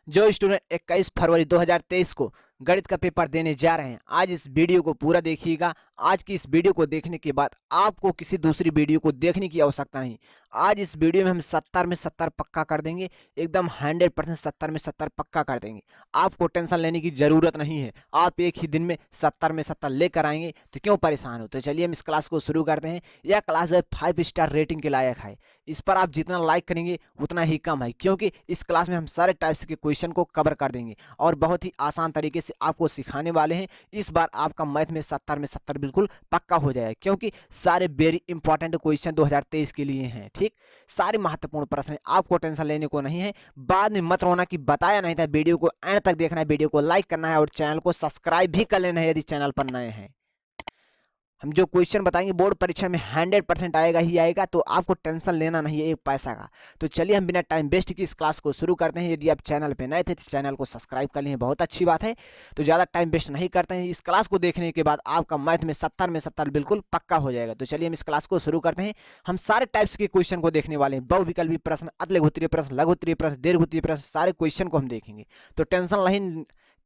जो स्टूडेंट 21 फरवरी 2023 को गणित का पेपर देने जा रहे हैं, आज इस वीडियो को पूरा देखिएगा। आज की इस वीडियो को देखने के बाद आपको किसी दूसरी वीडियो को देखने की आवश्यकता नहीं। आज इस वीडियो में हम 70 में 70 पक्का कर देंगे, एकदम 100% 70 में 70 पक्का कर देंगे। आपको टेंशन लेने की जरूरत नहीं है, आप एक ही दिन में 70 में 70 लेकर आएंगे, तो क्यों परेशान हो। तो चलिए हम इस क्लास को शुरू करते हैं। यह क्लास जो है 5 स्टार रेटिंग के लायक है। इस पर आप जितना लाइक करेंगे उतना ही कम है, क्योंकि इस क्लास में हम सारे टाइप्स के क्वेश्चन को कवर कर देंगे और बहुत ही आसान तरीके से आपको सिखाने वाले हैं। इस बार आपका मैथ में 70 में 70 बिल्कुल पक्का हो जाएगा, क्योंकि सारे वेरी इंपॉर्टेंट क्वेश्चन 2023 के लिए हैं। ठीक, सारे महत्वपूर्ण प्रश्न हैं, आपको टेंशन लेने को नहीं है। बाद में मत रोना कि बताया नहीं था। वीडियो को एंड तक देखना है, वीडियो को लाइक करना है और चैनल को सब्सक्राइब भी कर लेना है यदि चैनल पर नए हैं। हम जो क्वेश्चन बताएंगे बोर्ड परीक्षा में 100% आएगा ही आएगा, तो आपको टेंशन लेना नहीं है एक पैसा का। तो चलिए हम बिना टाइम वेस्ट की इस क्लास को शुरू करते हैं। यदि आप चैनल पे नए थे तो चैनल को सब्सक्राइब कर लें, बहुत अच्छी बात है। तो ज़्यादा टाइम वेस्ट नहीं करते हैं, इस क्लास को देखने के बाद आपका मैथ में 70 में 70 बिल्कुल पक्का हो जाएगा। तो चलिए हम इस क्लास को शुरू करते हैं। हम सारे टाइप्स के क्वेश्चन को देखने वाले हैं, बहुविकल्पी प्रश्न, अतिलघुत्तरीय प्रश्न, लघुत्तरीय प्रश्न, दीर्घोत्तरीय प्रश्न, सारे क्वेश्चन को हम देखेंगे। तो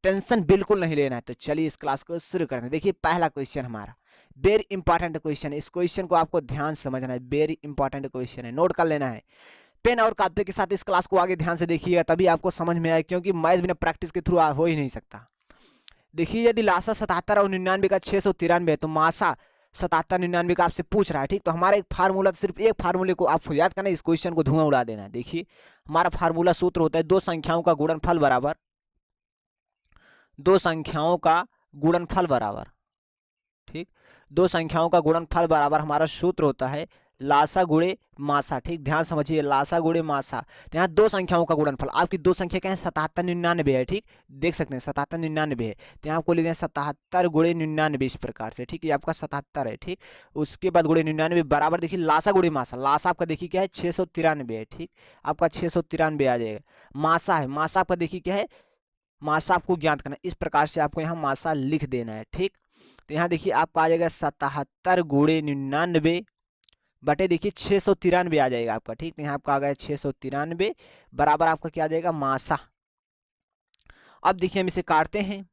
टेंशन बिल्कुल नहीं लेना है। तो चलिए इस क्लास को शुरू करते हैं। देखिए पहला क्वेश्चन हमारा वेरी इंपॉर्टेंट क्वेश्चन है। इस क्वेश्चन को आपको ध्यान से समझना है, वेरी इंपॉर्टेंट क्वेश्चन है, नोट कर लेना है। पेन और कापी के साथ इस क्लास को आगे ध्यान से देखिएगा, तभी आपको समझ में आए, क्योंकि मैथ बिना प्रैक्टिस के थ्रू हो ही नहीं सकता। देखिए यदि लासा 77 और 99 का 693 है, तो मासा 77 99 का आपसे पूछ रहा है। ठीक, तो हमारा एक फार्मूला, सिर्फ एक फार्मूले को आपको याद करना है, इस क्वेश्चन को धुआं उड़ा देना है। देखिए हमारा फार्मूला सूत्र होता है दो संख्याओं का गुणनफल बराबर, दो संख्याओं का गुणनफल बराबर। ठीक, दो संख्याओं का गुणनफल बराबर हमारा सूत्र होता है लासा गुणे मासा। ठीक, ध्यान समझिए, लासा गुणे मासा। तो यहाँ दो संख्याओं का गुणनफल, आपकी दो संख्या क्या है, 77 99 है। ठीक, देख सकते हैं 77 99 है, तो यहाँ आपको ले दें 77 गुणे 99 इस प्रकार से। ठीक, ये आपका 77 है। ठीक, उसके बाद गुणे 99 बराबर, देखिए लासा गुणे मासा, लासा आपका देखिए क्या है 693 है। ठीक, आपका 693 आ जाएगा। मासा है, मासा आपका देखिए क्या है, मासा आपको ज्ञात करना है। इस प्रकार से आपको यहाँ मासा लिख देना है। ठीक, तो यहाँ देखिए आपका आ जाएगा 77 गुणे 99 बटे देखिए 693 आ जाएगा आपका। ठीक, तो यहाँ आपका आ गया 693 बराबर आपका क्या आ जाएगा, मासा। अब देखिए हम इसे काटते हैं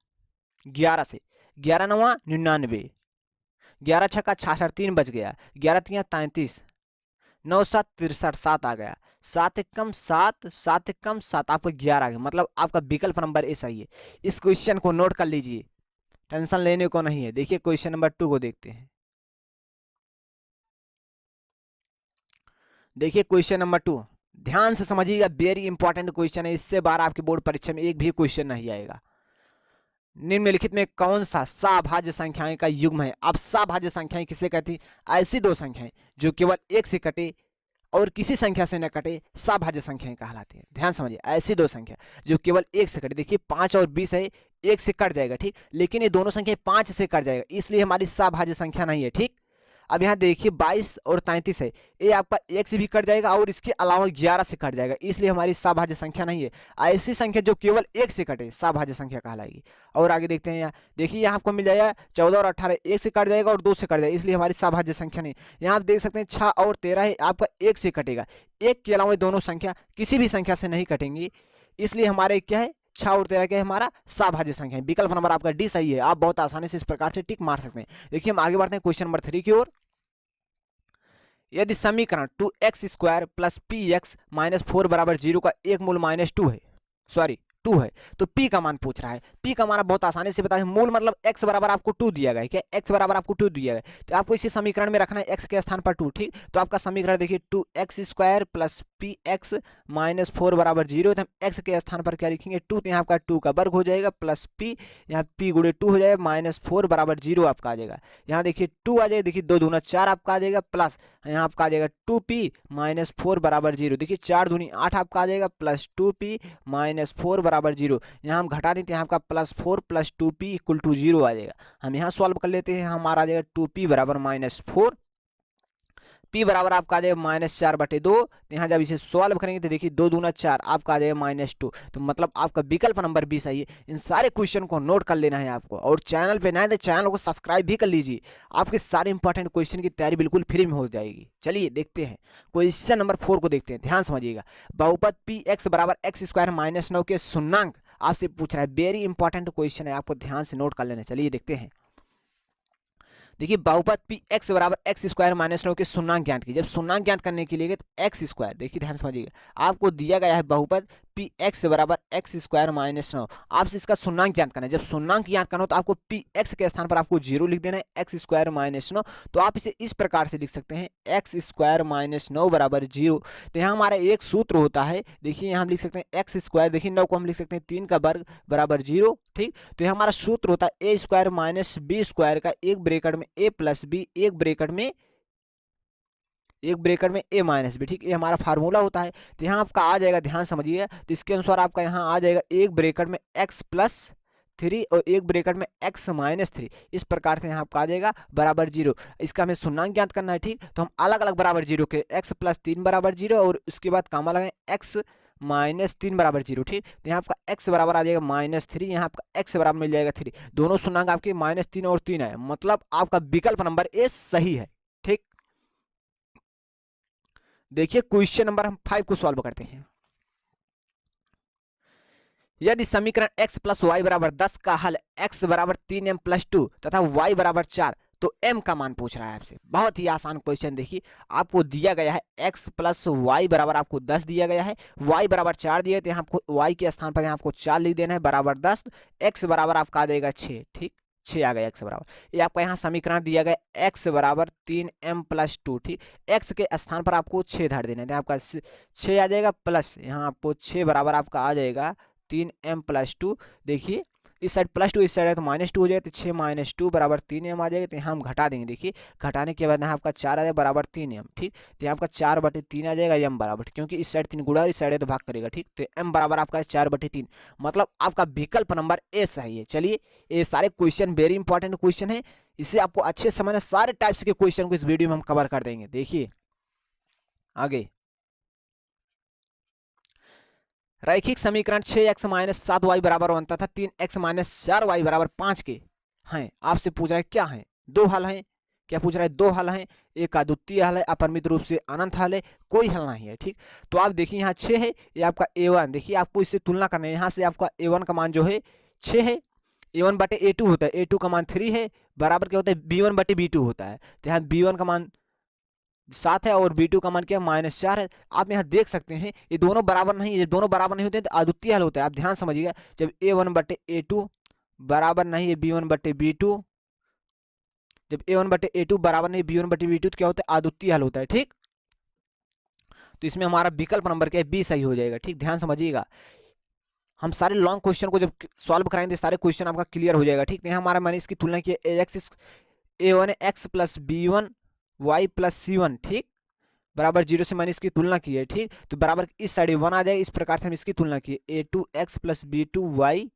11 से, 11 9 99, 11 छक्का 66, 3 बच गया, 11 3 33, 9 7 63, 7 आ गया, 7 एकम 7, 7 एकम 7, आपका 11 आ गया। मतलब आपका विकल्प नंबर ए सही है। इस क्वेश्चन को नोट कर लीजिए, टेंशन लेने को नहीं है। देखिए क्वेश्चन नंबर 2 को देखते हैं। देखिए क्वेश्चन नंबर 2 ध्यान से समझिएगा, वेरी इंपॉर्टेंट क्वेश्चन है। इससे बार आपके बोर्ड परीक्षा में एक भी क्वेश्चन नहीं आएगा। निम्नलिखित में कौन सा सभाज्य संख्याएं का युग्म है। अब सभाज्य संख्याएं किसे कहती हैं, ऐसी दो संख्याएं जो केवल एक से कटे और किसी संख्या से न कटे, सभाज्य संख्याएं कहलाती हैं। ध्यान समझिए, ऐसी दो संख्या जो केवल एक से कटे, देखिए 5 और 20 है, एक से कट जाएगा। ठीक, लेकिन ये दोनों संख्या 5 से कट जाएगा, इसलिए हमारी सभाज्य संख्या नहीं है। ठीक, अब यहाँ देखिए 22 और 33 है, ये आपका एक से भी कट जाएगा और इसके अलावा 11 से कट जाएगा, इसलिए हमारी सभाज्य संख्या नहीं है। ऐसी संख्या जो केवल एक से कटे सभाज्य संख्या कहलाएगी। और आगे देखते हैं, यहाँ देखिए यहाँ आपको मिल जाएगा 14 और 18, एक से कट जाएगा और 2 से कट जाएगा, इसलिए हमारी सभाज्य संख्या नहीं। यहाँ आप देख सकते हैं 6 और 13 है, आपका एक से कटेगा, एक के अलावा दोनों संख्या किसी भी संख्या से नहीं कटेंगी, इसलिए हमारे क्या है 6 और 13 क्या है, हमारा सभाज्य संख्या है। विकल्प नंबर आपका डी सही है। आप बहुत आसानी से इस प्रकार से टिक मार सकते हैं। देखिए हम आगे बढ़ते हैं क्वेश्चन नंबर 3 की ओर। यदि समीकरण 2x² प्लस px माइनस 4 बराबर 0 का एक मूल -2 है, सॉरी 2 है, तो p का मान पूछ रहा है। p का मान आप बहुत आसानी से बता दें, मूल मतलब x बराबर आपको 2 दिया गया है। क्या, x बराबर आपको 2 दिया गया है, तो आपको इसी समीकरण में रखना है x के स्थान पर 2। ठीक, तो आपका समीकरण देखिए 2x² प्लस px माइनस 4 बराबर 0, तो हम x के स्थान पर क्या लिखेंगे 2, तो यहाँ आपका 2 का वर्ग हो जाएगा प्लस p, यहाँ p गुणे 2 हो जाएगा, माइनस 4 बराबर 0 आपका आ जाएगा। यहाँ देखिए 2 आ जाएगा, देखिए 2 दूना 4 आपका आ जाएगा, प्लस यहाँ आपका आ जाएगा 2p माइनस 4 बराबर 0, देखिए 4 दूनी 8 आपका आ जाएगा, प्लस 2p माइनस 4 बराबर 0। यहाँ हम घटा देते हैं, यहाँ आपका plus 4 plus 2p equal to 0 आ जाएगा। हम यहाँ सॉल्व कर लेते हैं, हमारा आ जाएगा 2p बराबर -4 p बराबर आपका आ जाएगा -4/2। तो यहाँ जब इसे सॉल्व करेंगे तो देखिए 2 दूना 4 आपका आ जाएगा -2। तो मतलब आपका विकल्प नंबर बी सही है। इन सारे क्वेश्चन को नोट कर लेना है आपको, और चैनल पे नए तो चैनल को सब्सक्राइब भी कर लीजिए। आपके सारे इंपॉर्टेंट क्वेश्चन की तैयारी बिल्कुल फ्री में हो जाएगी। चलिए देखते हैं क्वेश्चन नंबर 4 को देखते हैं, ध्यान समझिएगा। बहुपद पी एक्स बराबर एक्स स्क्वायर -9 के शून्यांक आपसे पूछ रहा है। वेरी इंपॉर्टेंट क्वेश्चन है, आपको ध्यान से नोट कर लेना। चलिए देखते हैं। देखिए बहुपद पी एक्स बराबर एक्स स्क्वायर -9 के शून्यांक ज्ञात कीजिए। जब शून्यांक ज्ञात करने के लिए तो एक्स स्क्वायर, देखिए ध्यान समझिएगा, आपको दिया गया है बहुपद पी एक्स बराबर एक्स स्क्वायर -9। आपसे इसका शून्यांक ज्ञात करना है। जब शून्यांक ज्ञात करना हो तो आपको पी एक्स के स्थान पर आपको 0 लिख देना है, एक्स स्क्वायर -9। तो आप इसे इस प्रकार से लिख सकते हैं, एक्स स्क्वायर -9 बराबर 0। तो यहाँ हमारा एक सूत्र होता है, देखिए यहाँ हम लिख सकते हैं एक्स स्क्वायर, देखिए 9 को हम लिख सकते हैं 3 का वर्ग बराबर 0। ठीक, तो यहाँ हमारा सूत्र होता है ए स्क्वायर माइनस बी स्क्वायर का एक ब्रेकेट में ए प्लस बी, एक ब्रेकेट में ए माइनस बी। ठीक, ये हमारा फार्मूला होता है। तो यहाँ आपका आ जाएगा, ध्यान समझिए, तो इसके अनुसार आपका यहाँ आ जाएगा एक ब्रेकेट में एक्स प्लस 3 और एक ब्रेकेट में एक्स माइनस 3। इस प्रकार से यहाँ आपका आ जाएगा बराबर 0। इसका हमें शून्यांक ज्ञात करना है। ठीक, तो हम अलग अलग बराबर 0 के एक्स प्लस 3 बराबर 0 और उसके बाद कामा लगाएं एक्स -3 बराबर 0। ठीक, तो यहाँ आपका x बराबर आ जाएगा -3, यहाँ आपका x बराबर मिल जाएगा 3। दोनों शून्यांक आपके -3 और 3 है, मतलब आपका विकल्प नंबर ए सही है। ठीक, देखिए क्वेश्चन नंबर हम 5 को सॉल्व करते हैं। यदि समीकरण x प्लस वाई बराबर 10 का हल x बराबर 3m प्लस 2 तथा y बराबर 4, तो m का मान पूछ रहा है आपसे। बहुत ही आसान क्वेश्चन। देखिए आपको दिया गया है x प्लस वाई बराबर आपको 10 दिया गया है, y बराबर 4 दिया है, तो यहाँ आपको y के स्थान पर यहाँ आपको 4 लिख देना है बराबर 10। x बराबर आपका आ जाएगा 6। ठीक, 6 आ गया x बराबर। ये आपका यहाँ समीकरण दिया गया x बराबर 3m प्लस 2। ठीक, x के स्थान पर आपको 6 धर देना है, तो आपका 6 आ जाएगा प्लस यहाँ आपको 6 बराबर आपका आ जाएगा 3m प्लस 2। देखिए इस साइड प्लस 2 इस साइड है तो -2 हो जाएगा, तो 6 - 2 बराबर 3m आ जाएगा। तो यहाँ हम घटा देंगे, देखिए घटाने के बाद यहाँ आपका 4 आ जाएगा बराबर 3m। ठीक, तो यहाँ आपका 4/3 आ जाएगा m बराबर, क्योंकि इस साइड 3 गुणा और इस साइड है तो भाग करेगा। ठीक, तो m बराबर आपका 4/3, मतलब आपका विकल्प नंबर ए सही है। चलिए ये सारे क्वेश्चन वेरी इंपॉर्टेंट क्वेश्चन है, इसे आपको अच्छे से समझना। सारे टाइप्स के क्वेश्चन को इस वीडियो में हम कवर कर देंगे। देखिए आगे, रैखिक समीकरण 6x - 7y बराबर 1 तथा 3x - 4y बराबर 5 के हैं। आपसे पूछ रहा है क्या है, दो हल हैं। क्या पूछ रहा है, दो हल हैं, एक अद्वितीय हल है, अपरिमित रूप से अनंत हल है, कोई हल नहीं है। ठीक, तो आप देखिए यहाँ 6 है, ये आपका a1, देखिए आपको इससे तुलना करना है। यहाँ से आपका a1 का मान जो है 6 है, a1/a2 होता है, a2 का मान 3 है, बराबर क्या होता है b1/b2 होता है। तो यहाँ b1 का मान 7 है और b2 का मान क्या है -4 है। आप यहाँ देख सकते हैं ये दोनों बराबर नहीं, ये दोनों बराबर नहीं होते हैं तो अद्वितीय हल होता है। आप ध्यान समझिएगा, जब a1/a2 बराबर नहीं है b1/b2, जब a1/a2 बराबर नहीं b1/b2 तो क्या होता है, अद्वितीय हल होता है। ठीक, तो इसमें हमारा विकल्प नंबर क्या है, बी सही हो जाएगा। ठीक, ध्यान समझिएगा, हम सारे लॉन्ग क्वेश्चन को जब सॉल्व कराएंगे सारे क्वेश्चन आपका क्लियर हो जाएगा। ठीक, तो यहाँ हमारा मैंने इसकी तुलना की a1 x plus b1 y plus c1। ठीक, बराबर 0 से मैंने इसकी तुलना की है। ठीक, तो बराबर इस साइड 1 आ जाएगा, इस प्रकार से हम इसकी तुलना की a2x plus b2y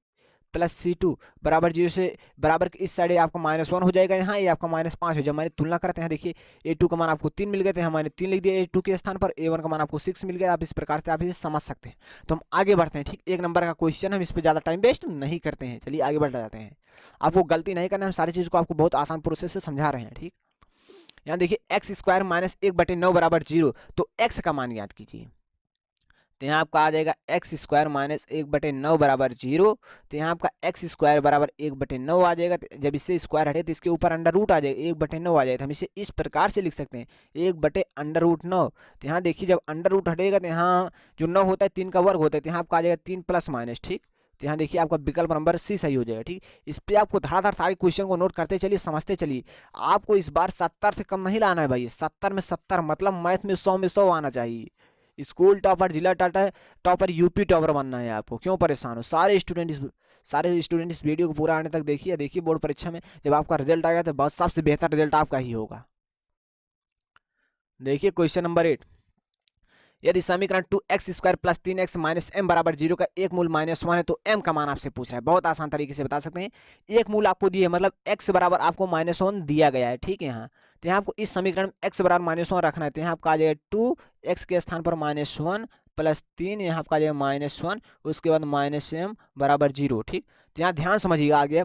plus c2 बराबर 0 से बराबर इस साइड आपका -1 हो जाएगा, यहाँ ये आपका -5 हो जाएगा। मैंने तुलना करते हैं, देखिए a2 का मान आपको 3 मिल गया, तो यहाँ मैंने 3 लिख दिया a2 के स्थान पर, a1 का मान आपको 6 मिल गया। आप इस प्रकार से आप इसे समझ सकते हैं। तो हम आगे बढ़ते हैं। ठीक, एक नंबर का क्वेश्चन, हम इस पर ज़्यादा टाइम वेस्ट नहीं करते हैं। चलिए आगे बढ़ जाते हैं, आपको गलती नहीं करना, हम सारी चीज़ को आपको बहुत आसान प्रोसेस से समझा रहे हैं। ठीक, यहाँ देखिए एक्स स्क्वायर -1/9 बराबर 0, तो x का मान ज्ञात कीजिए। तो यहाँ आपका आ जाएगा एक्स स्क्वायर -1/9 बराबर 0। तो यहाँ आपका एक्स स्क्वायर बराबर 1/9 आ जाएगा। जब इससे स्क्वायर हटे तो इसके ऊपर अंडर रूट आ जाएगा, 1/9 आ जाएगा। तो हम इसे इस प्रकार से लिख सकते हैं 1/√9। तो यहाँ देखिए जब अंडर रूट हटेगा तो यहाँ जो 9 होता है 3 का वर्ग होता है, तो यहाँ आपका आ जाएगा 3 प्लस माइनस। ठीक, तो यहाँ देखिए आपका विकल्प नंबर सी सही हो जाएगा। ठीक, इस पे आपको धड़ाधड़ सारे क्वेश्चन को नोट करते चलिए, समझते चलिए। आपको इस बार 70 से कम नहीं लाना है भाई, 70 में 70, मतलब मैथ में 100 में 100 आना चाहिए। स्कूल टॉपर, जिला टॉपर, यूपी टॉपर बनना है आपको। क्यों परेशान हो, सारे स्टूडेंट इस वीडियो को पूरा आने तक देखिए। देखिए बोर्ड परीक्षा में जब आपका रिजल्ट आएगा तो बहुत सबसे बेहतर रिजल्ट आपका ही होगा। देखिए क्वेश्चन नंबर 8, यदि समीकरण 2x² plus 3x minus m बराबर 0 का एक मूल -1 है तो m का मान आपसे पूछ रहा है। बहुत आसान तरीके से बता सकते हैं। एक मूल आपको दिए मतलब x बराबर आपको -1 दिया गया है, ठीक है। यहाँ तो यहाँ आपको इस समीकरण में x बराबर -1 रखना है, तो यहाँ आपका आ जाएगा 2x के स्थान पर -1 प्लस 3, यहाँ आपका आ जाएगा -1, उसके बाद -m बराबर 0, ठीक। तो यहाँ ध्यान समझिएगा आगे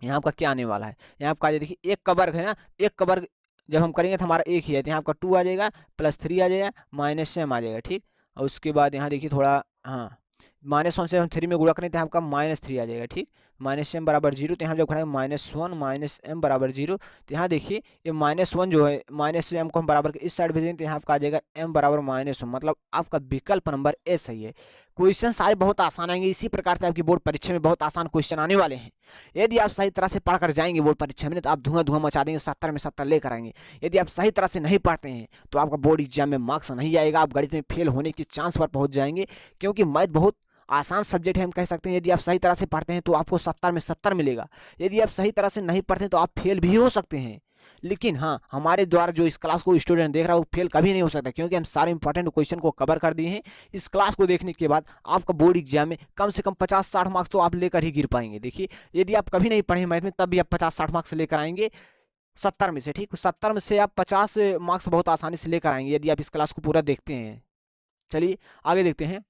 यहाँ आपका क्या आने वाला है। यहाँ आपका देखिए एक का वर्ग है ना, एक का वर्ग जब हम करेंगे तो हमारा एक ही है, तो यहाँ आपका 2 आ जाएगा प्लस 3 आ जाएगा -m आ जाएगा, ठीक। और उसके बाद यहाँ देखिए थोड़ा, हाँ, -1 से हम 3 में गुणा करें तो आपका -3 आ जाएगा, ठीक। -m बराबर 0, तो यहाँ जब खड़ा -1 -m बराबर 0, तो यहाँ देखिए ये -1 जो है -m को हम बराबर के इस साइड भेजेंगे तो यहाँ आपका आ जाएगा m बराबर -1, मतलब आपका विकल्प नंबर ए सही है। क्वेश्चन सारे बहुत आसान आएंगे, इसी प्रकार से आपकी बोर्ड परीक्षा में बहुत आसान क्वेश्चन आने वाले हैं। यदि आप सही तरह से पढ़कर जाएंगे बोर्ड परीक्षा में तो आप धुआं धुआं मचा देंगे, 70 में 70 लेकर आएंगे। यदि आप सही तरह से नहीं पढ़ते हैं तो आपका बोर्ड एग्जाम में मार्क्स नहीं आएगा, आप गणित में फेल होने के चांस पर पहुंच जाएंगे, क्योंकि मैथ बहुत आसान सब्जेक्ट है, हम कह सकते हैं। यदि आप सही तरह से पढ़ते हैं तो आपको 70 में 70 मिलेगा, यदि आप सही तरह से नहीं पढ़ते तो आप फेल भी हो सकते हैं। लेकिन हाँ, हमारे द्वारा जो इस क्लास को स्टूडेंट देख रहा है वो फेल कभी नहीं हो सकता, क्योंकि हम सारे इंपॉर्टेंट क्वेश्चन को कवर कर दिए हैं। इस क्लास को देखने के बाद आपका बोर्ड एग्जाम में कम से कम 50-60 मार्क्स तो आप लेकर ही गिर पाएंगे। देखिए यदि आप कभी नहीं पढ़े मैथ में तब भी आप 50-60 मार्क्स लेकर आएंगे 70 में से, ठीक। 70 में से आप 50 मार्क्स बहुत आसानी से लेकर आएंगे यदि आप इस क्लास को पूरा देखते हैं। चलिए आगे देखते हैं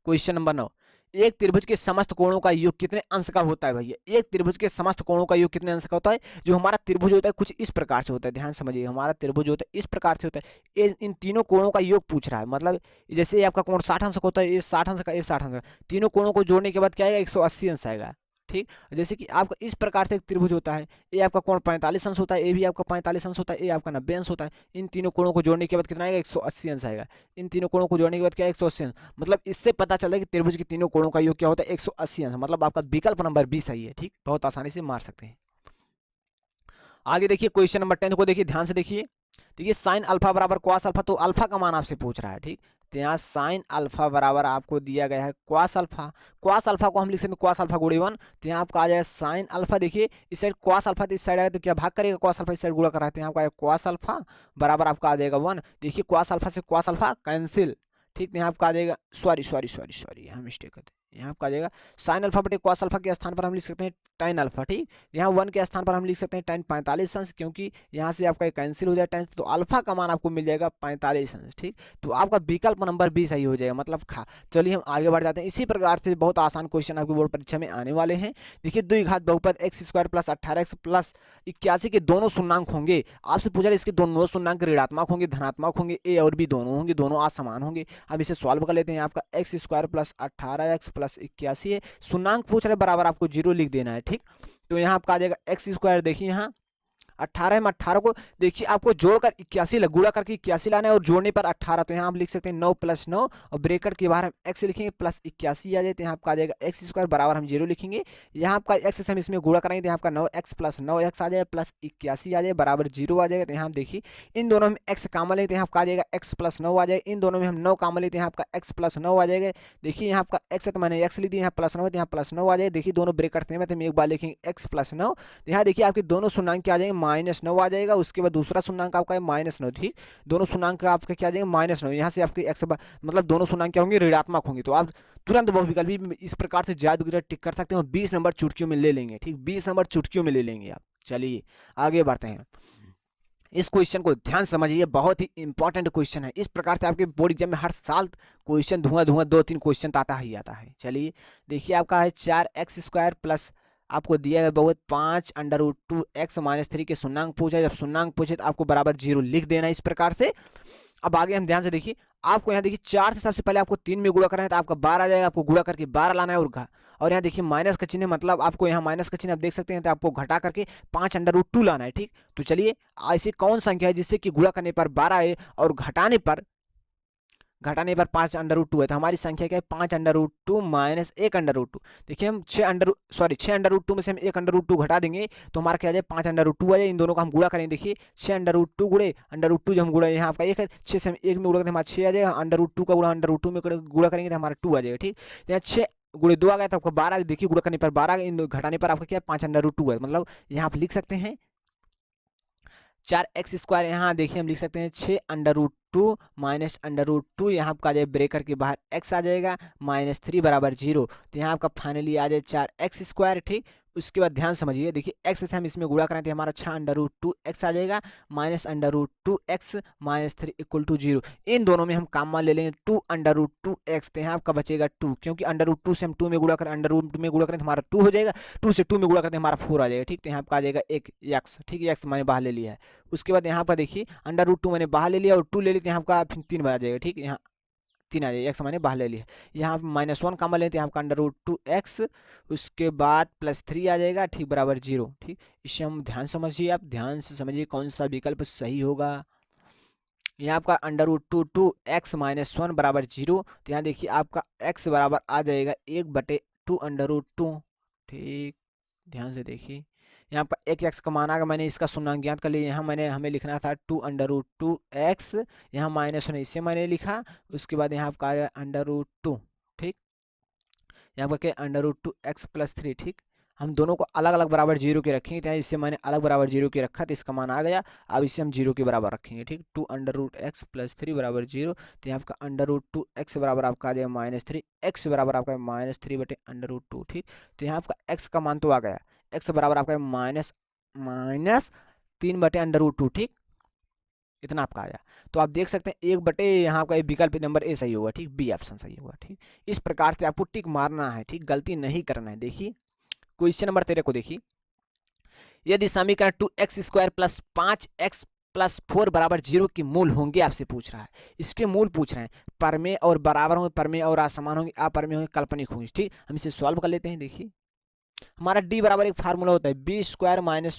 क्वेश्चन नंबर 9। एक त्रिभुज के समस्त कोणों का योग कितने अंश का होता है भैया? एक त्रिभुज के समस्त कोणों का योग कितने अंश का होता है? जो हमारा त्रिभुज होता है कुछ इस प्रकार से होता है, ध्यान समझिए, हमारा त्रिभुज होता है इस प्रकार से होता है। इन तीनों कोणों का योग पूछ रहा है, मतलब जैसे आपका कोण 60 अंश का होता है, ये 60 अंश का, ये 60 अंश का, तीनों कोणों को जोड़ने के बाद क्या आएगा? 180 अंश आएगा, ठीक। जैसे कि आपका इस प्रकार से एक त्रिभुज होता है, ये आपका कोण 45 अंश होता है, ये भी आपका 45 अंश होता है, ये आपका 90 अंश होता है। इन तीनों कोणों को जोड़ने के बाद कितना आएगा? 180 अंश आएगा। इन तीनों कोणों को जोड़ने के बाद क्या है? 180 अंश। मतलब इससे पता चला कि त्रिभुज के तीनों कोणों का योग क्या होता है? 180 अंश। मतलब आपका विकल्प नंबर 20 सही है, ठीक। बहुत आसानी से मार सकते हैं। आगे देखिए क्वेश्चन नंबर 10 को देखिए, ध्यान से देखिए। देखिए साइन अल्फा बराबर कॉस अल्फा, तो अल्फा का मान आपसे पूछ रहा है, ठीक। तो यहाँ साइन अल्फा बराबर आपको दिया गया है कॉस अल्फा। कॉस अल्फा को हम लिख सकते हैं कॉस अल्फा गुणे 1, तो यहाँ आपका आ जाएगा साइन अल्फा। देखिए इस साइड कॉस अल्फा, तो इस साइड आएगा तो क्या भाग करेगा? कॉस अल्फा इस साइड गुणा कर रहा है, तो यहाँ आपका कॉस अल्फा बराबर आपका आ जाएगा 1। देखिए कॉस अल्फा से कॉस अल्फा कैंसिल, ठीक। तो यहाँ आपका आ जाएगा, सॉरी यहाँ मिस्टेक करते हैं, यहाँ आपका आ जाएगा साइन अल्फा बटे कॉस अल्फा के स्थान पर हम लिख सकते हैं tan अल्फा, ठीक। यहाँ 1 के स्थान पर हम लिख सकते हैं tan 45 अंश, क्योंकि यहाँ से आपका कैंसिल हो जाए tan, तो अल्फा का मान आपको मिल जाएगा 45 अंश, ठीक। तो आपका विकल्प नंबर 20 सही हो जाएगा, मतलब खा। चलिए हम आगे बढ़ जाते हैं। इसी प्रकार से बहुत आसान क्वेश्चन आपकी बोर्ड परीक्षा में आने वाले हैं। देखिए द्विघात बहुपद x² प्लस 18x प्लस 81 के दोनों शून्यंक होंगे। आपसे पूछा इसके दोनों शून्यंक ऋणात्मक होंगे, धनात्मक होंगे, ए और बी दोनों होंगे, दोनों असमान होंगे। अब इसे सॉल्व कर लेते हैं। आपका x² प्लस 18x प्लस 81 है, शून्यंक पूछ रहे बराबर आपको 0 लिख देना है, ठीक। तो यहाँ आपका आ जाएगा x², देखिए यहाँ 18 में 18 को देखिए आपको जोड़कर 81 गुणा करके 81 लाना है और जोड़ने पर 18, तो यहाँ आप लिख सकते हैं 9 + 9 और ब्रैकेट के बाहर हम x लिखेंगे प्लस 81 आ जाए, तो यहाँ आपका आ जाएगा x² बराबर हम 0 लिखेंगे। यहाँ आपका x से हम इसमें गुणा करेंगे तो यहाँ आपका 9x + 9x आ जाएगा प्लस 81 आ जाए बराबर 0 आ जाएगा। तो यहाँ हम देखिए इन दोनों में x कामन लेते हैं, यहाँ आपका आ जाएगा x + 9 आ जाएगा। इन दोनों में हम 9 कामन लेते हैं, यहाँ आपका x + 9 आ जाएगा। देखिए यहाँ आपका x है तो मैंने x लिख दिया, यहाँ +9 तो यहाँ +9 आ जाएगा। देखिए दोनों ब्रैकेट में तो हम एक बार लिखेंगे x + 9, तो यहाँ देखिए आपके दोनों शून्यंक क्या आ जाएंगे? -9 आ जाएगा। उसके बाद दूसरा शून्यंक आपका है -9, ठीक। दोनों शून्यंक आपका क्या आ जाएगा? -9। यहाँ से आपके x मतलब दोनों शून्यंक क्या होंगे? ऋणात्मक होंगे। तो आप तुरंत बहुविकल्पी इस प्रकार से ज्यादा वगैरह टिक कर सकते हैं और 20 नंबर चुटकियों में ले लेंगे, ठीक। 20 नंबर चुटकियों में ले लेंगे आप। चलिए आगे बढ़ते हैं। इस क्वेश्चन को ध्यान समझिए, बहुत ही इंपॉर्टेंट क्वेश्चन है। इस प्रकार से आपके बोर्ड एग्जाम में हर साल क्वेश्चन धुआं 2-3 क्वेश्चन आता ही आता है। चलिए देखिए आपका है 4x² प्लस आपको दिया है बहुत 5√2x - 3 के शून्यंक पूछा है। जब शून्यंक पूछे तो आपको बराबर 0 लिख देना है इस प्रकार से। अब आगे हम ध्यान से देखिए, आपको यहाँ देखिए 4 से सबसे पहले आपको 3 में गुणा करना है तो आपका 12 आ जाएगा। आपको गुणा करके 12 लाना है और यहाँ देखिए माइनस का चिन्ह, मतलब आपको यहाँ माइनस का चिन्ह आप देख सकते हैं, तो आपको घटा करके 5√2 लाना है, ठीक। तो चलिए ऐसी कौन संख्या है जिससे कि गुणा करने पर 12 है और घटाने पर 5√2 है? तो हमारी संख्या क्या है? 5√2 माइनस 1√2। देखिए हम 6√2 में से हम 1√2 घटा देंगे तो हमारा क्या आ जाए? 5√2 आ जाए। इन दोनों का हम गुणा करेंगे, देखिए 6√2 गुणे √2 जब हम गुणा, यहाँ आपका 1 है, 6 से हम 1 में गुणा करते हमारा 6 आ जाएगा। √2 का गुणा √2 में गुणा करेंगे तो हमारा 2 आ जाएगा, ठीक। यहाँ 6 गुणे 2 आ गया तो आपको 12, देखिए गुणा करने पर 12, इन घटाने पर आपका क्या है? 5√2 है। मतलब यहाँ आप लिख सकते हैं 4x², यहाँ देखिए हम लिख सकते हैं 6√2 2 माइनस अंडर रूट 2, यहाँ आपका आ जाए ब्रेकर के बाहर x आ जाएगा, -3 बराबर 0। तो यहाँ आपका फाइनली आ जाए 4x²। ठीक, उसके बाद ध्यान समझिए, देखिए x से हम इसमें गुणा करें तो हमारा 6 अंडर रूट 2x आ जाएगा, माइनस अंडर रूट 2x -3 = 0। इन दोनों में हम काम मान ले लेंगे 2 अंडर रूट 2x, तो यहाँ आपका बचेगा 2, क्योंकि अंडर रूट 2 से हम 2 में गुणा करें, अंडर रूट में गुणा करें तो हमारा 2 हो जाएगा, 2 से 2 में गुणा करते हमारा 4 आ जाएगा। ठीक, तो यहाँ आपका आ जाएगा एक x। ठीक है, x मैंने बाहर ले लिया है। उसके बाद यहाँ पर देखिए अंडर रूट 2 मैंने बाहर ले लिया और 2 ले लेते हैं, यहाँ आपका फिर 3 आ जाएगा। ठीक, यहाँ 3 आ जाएगा, x मैंने बाहर ले लिया। यहाँ -1 कॉमन लेते हैं, यहाँ आपका अंडर रूट 2x, उसके बाद +3 आ जाएगा, ठीक, बराबर 0। ठीक, इसे हम ध्यान समझिए, आप ध्यान से समझिए कौन सा विकल्प सही होगा। यहाँ आपका अंडर रूट 2x -1 बराबर 0, तो यहाँ देखिए आपका x बराबर आ जाएगा 1/2 अंडर रूट 2। ठीक, ध्यान से देखिए, यहाँ पर एक x का मान आ गया, मैंने इसका शून्यांक ज्ञात कर लिया। यहाँ हमें लिखना था 2 अंडर रूट 2x, यहाँ -1 इसे मैंने लिखा। उसके बाद यहाँ आपका आया अंडर रूट 2। ठीक, यहाँ पर क्या अंडर रूट 2x +3। ठीक, हम दोनों को अलग अलग बराबर 0 के रखेंगे, तो इससे मैंने अलग बराबर 0 के रखा, तो इसका मान आ गया। अब इसे हम 0 के बराबर रखेंगे। ठीक, 2 अंडर रूट x +3 बराबर 0, तो यहाँ आपका अंडर रूट 2x बराबर आपका आ जाएगा -3, x बराबर आपका -3 अंडर रूट 2। ठीक, तो यहाँ आपका x का मान तो आ गया, x बराबर आपका -3 अंडर रूट 2। ठीक, इतना आपका आया। तो आप देख सकते हैं 1 यहाँ आपका विकल्प नंबर ए सही होगा। ठीक, बी ऑप्शन सही होगा। ठीक, इस प्रकार से आपको टिक मारना है। ठीक, गलती नहीं करना है। देखिए क्वेश्चन नंबर 13 को देखिए, यदि समीकरण 2x² + 5x + 4 बराबर 0 के मूल होंगे, आपसे पूछ रहा है, इसके मूल पूछ रहे हैं। परमेय और बराबर होंगे, परमेय और असमान होंगे, अपरमेय होंगे, काल्पनिक होंगे। ठीक, हम इसे सॉल्व कर लेते हैं। देखिए हमारा d बराबर एक फार्मूला होता है b² -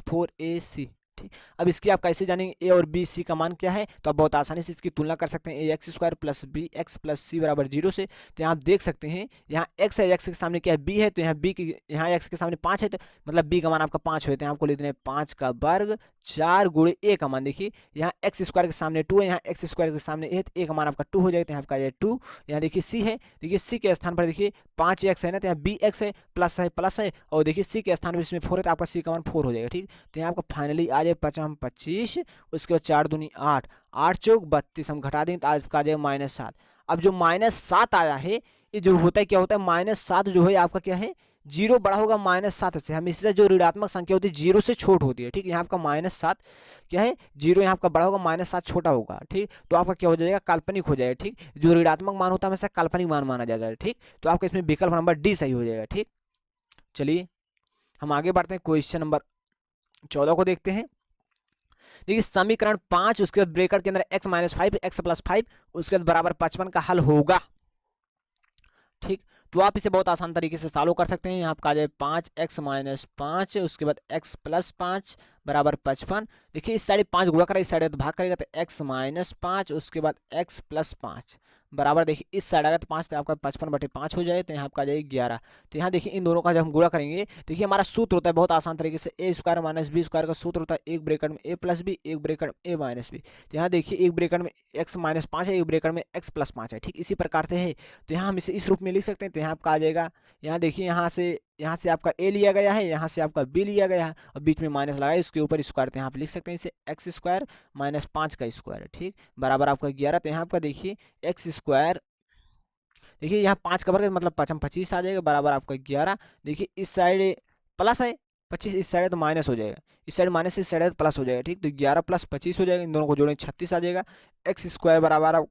4ac। ठीक, अब इसकी आप कैसे जानेंगे a और b c का मान क्या है, तो आप बहुत आसानी से इसकी तुलना कर सकते हैं ax² + bx + c बराबर 0 से। तो यहाँ आप देख सकते हैं, यहाँ x है, x के सामने क्या है, b है, तो यहाँ b की, यहाँ x के सामने 5 है, तो मतलब b का मान आपका 5 होते हैं। आपको लिख देना है 5 का वर्ग 4 गुणे a का मान। देखिए यहाँ x² के सामने 2 है, यहाँ x² के सामने a है, तो a का मान आपका 2 हो जाएगा, तो यहाँ आपका 2। यहाँ देखिए c है, देखिए c के स्थान पर देखिए 5x है ना, तो यहाँ bx है, प्लस है, और देखिए c के स्थान पर इसमें 4 है, तो आपका c का मान 4 हो जाएगा। ठीक, तो यहाँ आपका फाइनली आ जाए 5 25, उसके बाद 4 दूनी 8, 8 चौक 32, हम घटा दें तो आज का आ जाएगा -7। अब जो -7 आया है, ये जो होता है क्या होता है, -7 जो है आपका क्या है, 0 बड़ा होगा -7 से। हम इससे जो ऋणात्मक संख्या होती है 0 से छोट होती है। ठीक, यहाँ आपका -7 क्या है, 0 यहाँ आपका बड़ा होगा, -7 छोटा होगा। ठीक, तो आपका क्या हो जाएगा, काल्पनिक हो जाएगा। ठीक, जो ऋणात्मक मान होता है हमेशा काल्पनिक मान माना जाता है। ठीक, तो आपका इसमें विकल्प नंबर डी सही हो जाएगा। ठीक, चलिए हम आगे बढ़ते हैं, क्वेश्चन नंबर 14 को देखते हैं। देखिए समीकरण 5, उसके बाद ब्रैकेट के अंदर x - 5 x + 5, उसके बाद बराबर 55 का हल होगा। ठीक, तो आप इसे बहुत आसान तरीके से सॉल्व कर सकते हैं। यहाँ आपका आ जाए 5x - 5, उसके बाद x + 5 बराबर 55। देखिए इस साइड 5 गुणा करेगा, इस साइड तो भाग करेगा, तो x - 5, उसके बाद x + 5 बराबर, देखिए इस साइड आएगा तो 5, तो आपका 55/5 हो जाए, तो यहाँ आपका आ जाएगा 11। तो यहाँ देखिए इन दोनों का जब हम गुणा करेंगे, देखिए हमारा सूत्र होता है बहुत आसान तरीके से, a² - b² का सूत्र होता है, एक ब्रैकेट में a + b, एक ब्रैकेट में a - b। तो यहाँ देखिए एक ब्रैकेट में x - 5 है, एक ब्रैकेट में x + 5 है। ठीक, इसी प्रकार से है, तो यहाँ हम इसे इस रूप में लिख सकते हैं। तो यहाँ आपका आ जाएगा, यहाँ देखिए यहाँ से आपका a लिया गया है, यहाँ से आपका b लिया गया है, और बीच में माइनस लगाया, इसके ऊपर स्क्वायर, तो यहाँ आप लिख सकते हैं इसे x² - 5 का स्क्वायर। ठीक, बराबर आपका 11। तो यहाँ आपका देखिए x², देखिए यहाँ 5 का वर्ग मतलब 5 25 आ जाएगा, बराबर आपका 11। देखिए इस साइड प्लस है 25, इस साइड है तो माइनस हो जाएगा, इस साइड माइनस, इस साइड है तो प्लस हो जाएगा। ठीक, तो 11 + 25 हो जाएगा, इन दोनों को जोड़ें 36 आ जाएगा, x² बराबर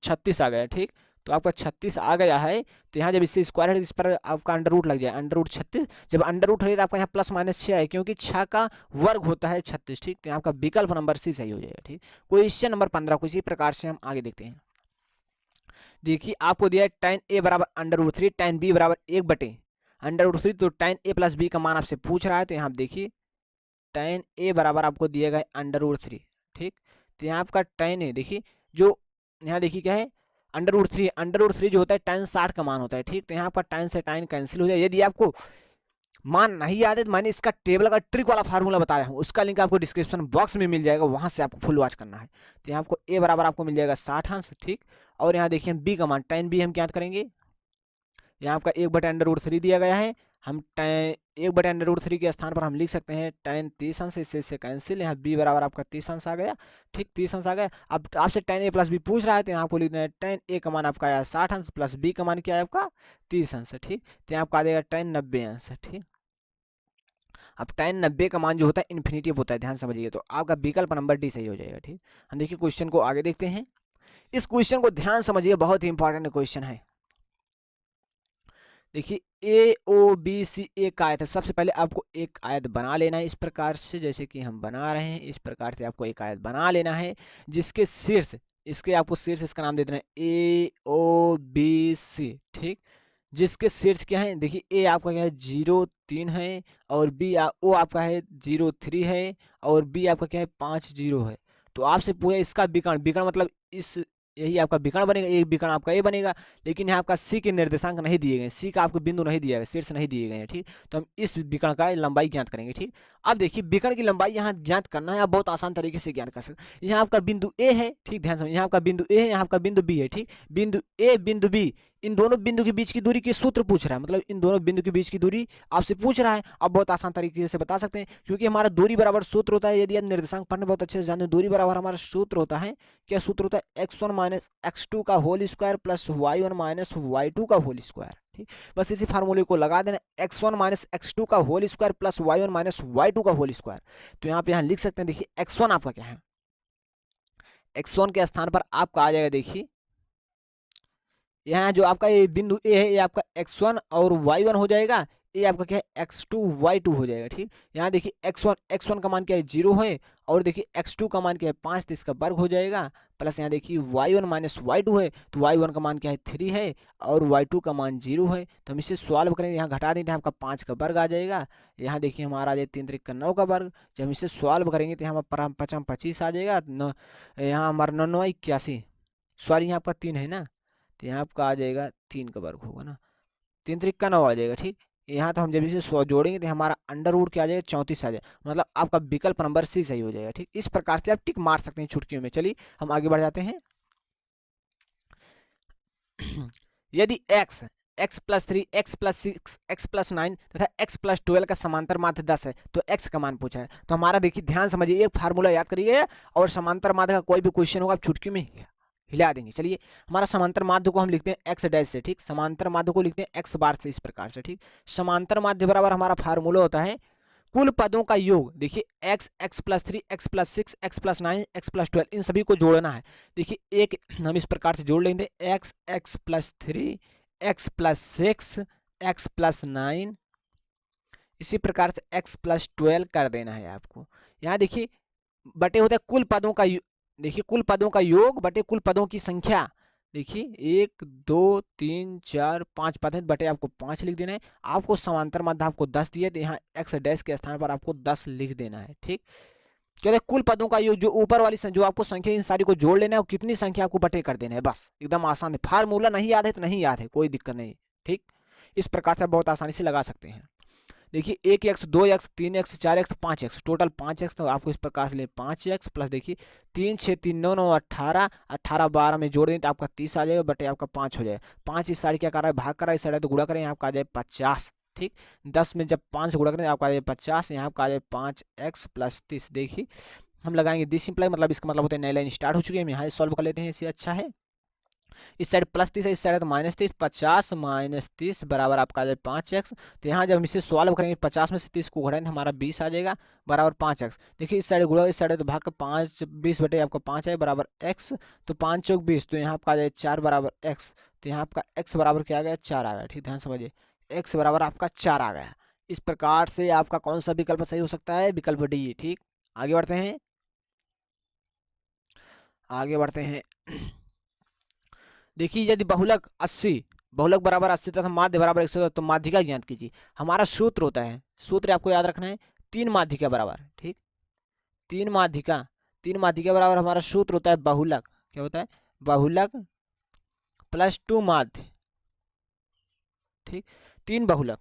36 आ गया। ठीक, तो आपका 36 आ गया है। तो यहाँ जब इससे स्क्वायर है, इस पर आपका अंडर रूट लग जाए, अंडर रूट 36, जब अंडर रूट है तो आपका यहाँ +- 6 है, क्योंकि 6 का वर्ग होता है 36। ठीक, तो यहाँ आपका विकल्प नंबर सी सही हो जाएगा। ठीक, क्वेश्चन नंबर 15 को इसी प्रकार से हम आगे देखते हैं। देखिए आपको दिया है tan a बराबर √3, tan b बराबर 1/√3, तो tan a + b का मान आपसे पूछ रहा है। तो यहाँ आप देखिए tan a बराबर आपको दिया गया √3। ठीक, तो यहाँ आपका tan a देखिए, जो यहाँ देखिए क्या है, √3 जो होता है tan 60 का मान होता है। ठीक, तो यहाँ आपका tan से tan कैंसिल हो जाए। यदि आपको मान नहीं याद है तो मैंने इसका टेबल का ट्रिक वाला फार्मूला बताया हूँ, उसका लिंक आपको डिस्क्रिप्शन बॉक्स में मिल जाएगा, वहां से आपको फुल वॉच करना है। तो यहाँ आपको a बराबर आपको मिल जाएगा 60 अंश। ठीक, और यहाँ देखिए b का मान tan b हम क्या करेंगे, यहाँ आपका 1/√3 दिया गया है, हम tan 1/√3 के स्थान पर हम लिख सकते हैं tan 30 अंश, इससे कैंसिल, यहाँ b बराबर आपका 30 अंश आ गया। ठीक, 30 अंश आ गया। अब आपसे tan a प्लस बी पूछ रहा है, तो यहाँ आपको लिखना है tan a का मान आपका आया 60 अंश प्लस b का मान क्या है आपका 30 अंश। ठीक, तो यहाँ आपका आ जाएगा tan 90 अंश। ठीक, अब tan 90 का मान जो होता है इन्फिनिटिव होता है, ध्यान समझिए। तो आपका विकल्प नंबर डी सही हो जाएगा। ठीक, हम देखिए क्वेश्चन को आगे देखते हैं। इस क्वेश्चन को ध्यान समझिए, बहुत ही इंपॉर्टेंट क्वेश्चन है। देखिए ए ओ बी सी एक आयत है। सबसे पहले आपको एक आयत बना लेना है इस प्रकार से, जैसे कि हम बना रहे हैं। इस प्रकार से आपको एक आयत बना लेना है, जिसके शीर्ष, इसके आपको शीर्ष, इसका नाम दे देना है ए ओ बी सी। ठीक, जिसके शीर्ष क्या है, देखिए ए आपका क्या है 0 3 है, और ओ आपका है 0 3 है, और बी आपका क्या है 5 0 है। तो आपसे पूछा इसका विकर्ण, विकर्ण मतलब इस, यही आपका विकर्ण बनेगा, एक विकर्ण आपका ए बनेगा। लेकिन यहाँ आपका सी के निर्देशांक नहीं दिए गए, सी का आपको बिंदु नहीं दिया गया, शीर्ष नहीं दिए गए हैं। ठीक, तो हम इस विकर्ण का लंबाई ज्ञात करेंगे। ठीक, अब देखिए विकर्ण की लंबाई यहाँ ज्ञात करना है, आप बहुत आसान तरीके से ज्ञात कर सकते हैं। यहाँ आपका बिंदु ए है, ठीक, ध्यान समझिए, यहाँ आपका बिंदु ए है, यहाँ आपका बिंदु बी है। ठीक, बिंदु ए बिंदु बी, इन दोनों बिंदु के बीच की दूरी के सूत्र पूछ रहा है, मतलब इन दोनों बिंदु के बीच की दूरी आपसे पूछ रहा है। आप बहुत आसान तरीके से बता सकते हैं, क्योंकि हमारा दूरी बराबर सूत्र होता है, यदि आप निर्देशांक पढ़ने बहुत अच्छे से जानते हैं, दूरी बराबर हमारा सूत्र होता है, क्या सूत्र होता है, x1 माइनस x2 का whole square plus y1 minus y2 का होल स्क्वायर। ठीक, बस इसी फार्मूले को लगा देना, x1 माइनस x2 का whole square plus y1 minus y2 का होल स्क्वायर। तो यहाँ लिख सकते हैं, देखिए x1 आपका क्या है, x1 के स्थान पर आपका आ जाएगा, देखिए यहाँ जो आपका ये बिंदु ए है, ये आपका x1 और y1 हो जाएगा, ये आपका क्या है x2 y2 हो जाएगा। ठीक, यहाँ देखिए x1 का मान क्या है 0 है, और देखिए x2 का मान क्या है 5, तो इसका वर्ग हो जाएगा, प्लस यहाँ देखिए y1 माइनस y2 है, तो y1 का मान क्या है 3 है, और y2 का मान 0 है। तो हम इसे सॉल्व करेंगे, यहाँ घटा देते हैं, आपका 5 का वर्ग आ जाएगा। यहाँ देखिए हमारा आ जाए 3 3 का 9 का वर्ग। जब हम इसे सॉल्व करेंगे तो यहाँ पर 25 आ जाएगा, यहाँ हमारा 9 9 81, सॉरी यहाँ आपका 3 है ना, तो यहाँ आपका आ जाएगा 3 का वर्ग होगा ना, 3 3 का 9 आ जाएगा। ठीक, यहाँ तो हम जब इसे 100 जोड़ेंगे तो हमारा अंडर रूट क्या आ जाएगा 34 आ जाएगा, मतलब आपका विकल्प नंबर सी सही हो जाएगा। ठीक, इस प्रकार से आप टिक मार सकते हैं छुटकियों में। चलिए हम आगे बढ़ जाते हैं। यदि x plus 3 x plus 6 x plus 9 तथा x प्लस 12 का समांतर माध्य 10 है, तो x का मान पूछा है। तो हमारा देखिए ध्यान समझिए, एक फार्मूला याद करिए, और समांतर माध्य का कोई भी क्वेश्चन होगा आप छुटकियों में हिला देंगे। चलिए हमारा समांतर माध्य को हम लिखते हैं x डैश से। ठीक, समांतर माध्य को लिखते हैं x बार से, इस प्रकार से। ठीक, समांतर माध्य बराबर हमारा फार्मूला होता है कुल पदों का योग। देखिए x plus 3 x plus 6 x plus 9 x plus 12, इन सभी को जोड़ना है। देखिए एक हम इस प्रकार से जोड़ लेंगे, x plus 3 x plus 6 x plus 9, इसी प्रकार से x प्लस 12 कर देना है आपको। यहाँ देखिए बटे होता है कुल पदों का, देखिए कुल पदों का योग बटे कुल पदों की संख्या। देखिए 1 2 3 4 5 पद है, बटे आपको 5 लिख देना है। आपको समांतर माध्य आपको 10 दिया, तो यहाँ x डैश के स्थान पर आपको 10 लिख देना है। ठीक, क्या कुल पदों का योग, जो ऊपर वाली जो आपको संख्या, इन सारी को जोड़ लेना है, और कितनी संख्या आपको बटे कर देना है, बस एकदम आसान है। फार्मूला नहीं याद है तो नहीं याद है, कोई दिक्कत नहीं। ठीक, इस प्रकार से बहुत आसानी से लगा सकते हैं। देखिए 1x 2x 3x 4x 5x, total 5x, तो आपको इस प्रकार से ले 5x प्लस देखिए 3 6 3 9 9 18 18 12 में जोड़ दें तो आपका 30 आ जाएगा, बटे आपका 5 हो जाएगा। 5 इस साइड क्या कर रहा है, भाग कर रहा है, इस साइड तो गुणा करें, आपका आ जाए 50। ठीक, 10 में जब 5 से गुणा करें आपका आ जाए 50, यहाँ आपका आ जाए 5x प्लस 30। देखिए हम लगाएंगे दिस सिंप्लाई, मतलब इसका मतलब होता है नई लाइन स्टार्ट हो चुकी है, हम यहाँ सॉल्व कर लेते हैं, इसे अच्छा है। इस साइड प्लस 30 है, इस साइड तो माइनस 30, 50 माइनस 30 बराबर आपका आ जाए 5x। तो यहाँ जब हम इसे सॉल्व करेंगे 50 में से 30 को घटाएंगे हमारा 20 आ जाएगा, बराबर 5x। देखिए इस साइड गुणा, इस साइड तो भाग का 5 20 बटे आपका 5 है, बराबर x। तो 5 चौक 20, तो यहाँ आपका आ जाए 4 बराबर x। तो यहाँ आपका x बराबर क्या आ गया, 4 आ गया। ठीक, ध्यान समझिए, x बराबर आपका 4 आ गया। इस प्रकार से आपका कौन सा विकल्प सही हो सकता है, विकल्प डी। ठीक, आगे बढ़ते हैं, आगे बढ़ते हैं। देखिए यदि बहुलक 80, बहुलक बराबर 80 तथा माध्य बराबर 100, तो माध्यिका ज्ञात कीजिए। हमारा सूत्र होता है, सूत्र आपको याद रखना है, 3 माध्यिका बराबर। ठीक, 3 माध्यिका, 3 माध्यिका बराबर हमारा सूत्र होता है बहुलक, क्या होता है, बहुलक प्लस 2 माध्य। ठीक, 3 बहुलक।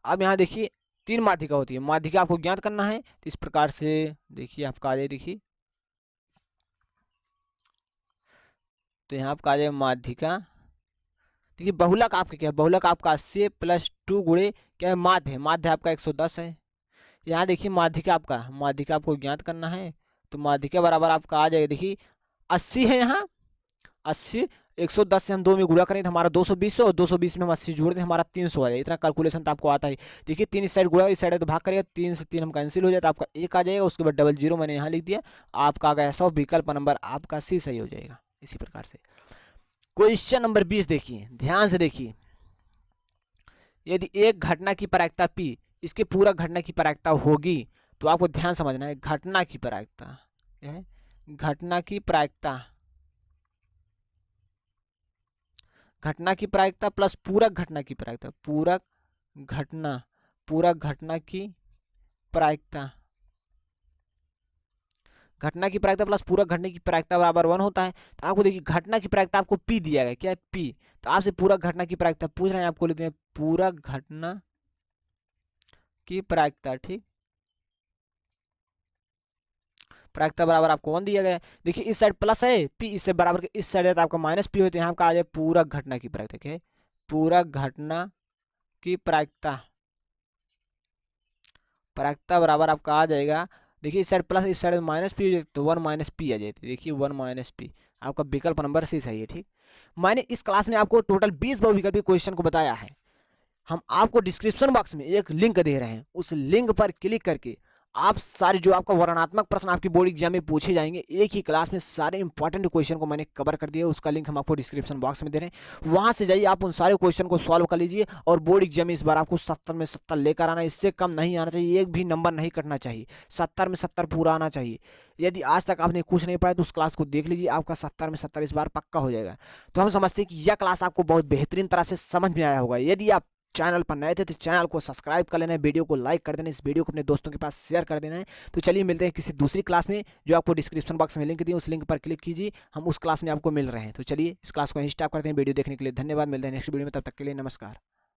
अब यहाँ देखिए 3 माध्यिका होती है, माध्यिका आपको ज्ञात करना है, तो इस प्रकार से देखिए आपका आ जाए, देखिए तो यहाँ आपका आ जाए माध्यिका, देखिए बहुलक आपके क्या है, बहुलक आपका 80 प्लस 2 गुणे क्या है, माध्य है, माध्य आपका 110 है। यहाँ देखिए माध्यिका आपका, माध्यिका आपको ज्ञात करना है, तो माध्यिका बराबर आपका आ जाएगा, देखिए 80 है यहाँ, 80 110 से हम 2 में गुणा करें तो हमारा 220 और 220 में हम 80 जोड़ दें हमारा 300 आ जाए। इतना कैलकुलेशन तो आपको आता है। देखिए 3 इस साइड गुणा, इस साइड तो भाग करेगा, 3 से 3 हम कैंसिल हो जाए तो आपका 1 आ जाएगा। उसके बाद डबल जीरो मैंने यहाँ लिख दिया, आपका आ गया 100, विकल्प नंबर आपका सी सही हो जाएगा। इसी प्रकार से क्वेश्चन नंबर 20 देखिए, ध्यान से देखिए, यदि एक घटना की प्रायिकता P इसके पूरा घटना की प्रायिकता होगी, तो आपको ध्यान समझना है, घटना की प्रायिकता है, घटना की प्रायिकता, घटना की प्रायिकता प्लस पूरक घटना की प्रायिकता, पूरक घटना, पूरक घटना की प्रायिकता, घटना की प्रायिकता प्लस पूरक घटना की प्रायिकता बराबर 1 होता है। तो आपको देखिए घटना की प्रायिकता आपको P दिया गया, क्या है P, तो आपसे पूरक घटना की प्रायिकता पूछ रहे हैं, आपको लेते हैं पूरक घटना की प्रायिकता, ठीक, प्रायिकता बराबर आपको 1 दिया गया है। देखिए इस साइड प्लस है P, इससे बराबर के इस साइड है तो आपका माइनस P होते हैं, यहाँ का आ जाए पूरक घटना की प्रायिकता, क्या है पूरक घटना की प्रायिकता, प्रायिकता बराबर आपका आ जाएगा, देखिए इस साइड प्लस इस साइड माइनस पी हो जाए तो 1 माइनस पी आ जाती है। देखिए 1 माइनस पी आपका विकल्प नंबर सी सही है, ठीक। मैंने इस क्लास में आपको टोटल 20 बहुविकल्पी क्वेश्चन को बताया है। हम आपको डिस्क्रिप्शन बॉक्स में एक लिंक दे रहे हैं, उस लिंक पर क्लिक करके आप सारे जो आपका वर्णनात्मक प्रश्न आपकी बोर्ड एग्जाम में पूछे जाएंगे, एक ही क्लास में सारे इंपॉर्टेंट क्वेश्चन को मैंने कवर कर दिया, उसका लिंक हम आपको डिस्क्रिप्शन बॉक्स में दे रहे हैं। वहां से जाइए, आप उन सारे क्वेश्चन को सॉल्व कर लीजिए और बोर्ड एग्जाम में इस बार आपको 70 में 70 लेकर आना, इससे कम नहीं आना चाहिए, एक भी नंबर नहीं कटना चाहिए, 70 में 70 पूरा आना चाहिए। यदि आज तक आपने कुछ नहीं पढ़ा तो उस क्लास को देख लीजिए, आपका 70 में 70 इस बार पक्का हो जाएगा। तो हम समझते हैं कि यह क्लास आपको बहुत बेहतरीन तरह से समझ में आया होगा। यदि आप चैनल पर नए थे तो चैनल को सब्सक्राइब कर लेना है, वीडियो को लाइक कर देना है, इस वीडियो को अपने दोस्तों के पास शेयर कर देना है। तो चलिए मिलते हैं किसी दूसरी क्लास में, जो आपको डिस्क्रिप्शन बॉक्स में लिंक दी, उस लिंक पर क्लिक कीजिए, हम उस क्लास में आपको मिल रहे हैं। तो चलिए इस क्लास को यहीं स्टॉप करते हैं। वीडियो देखने के लिए धन्यवाद, मिलते हैं नेक्स्ट वीडियो में, तब तक के लिए नमस्कार।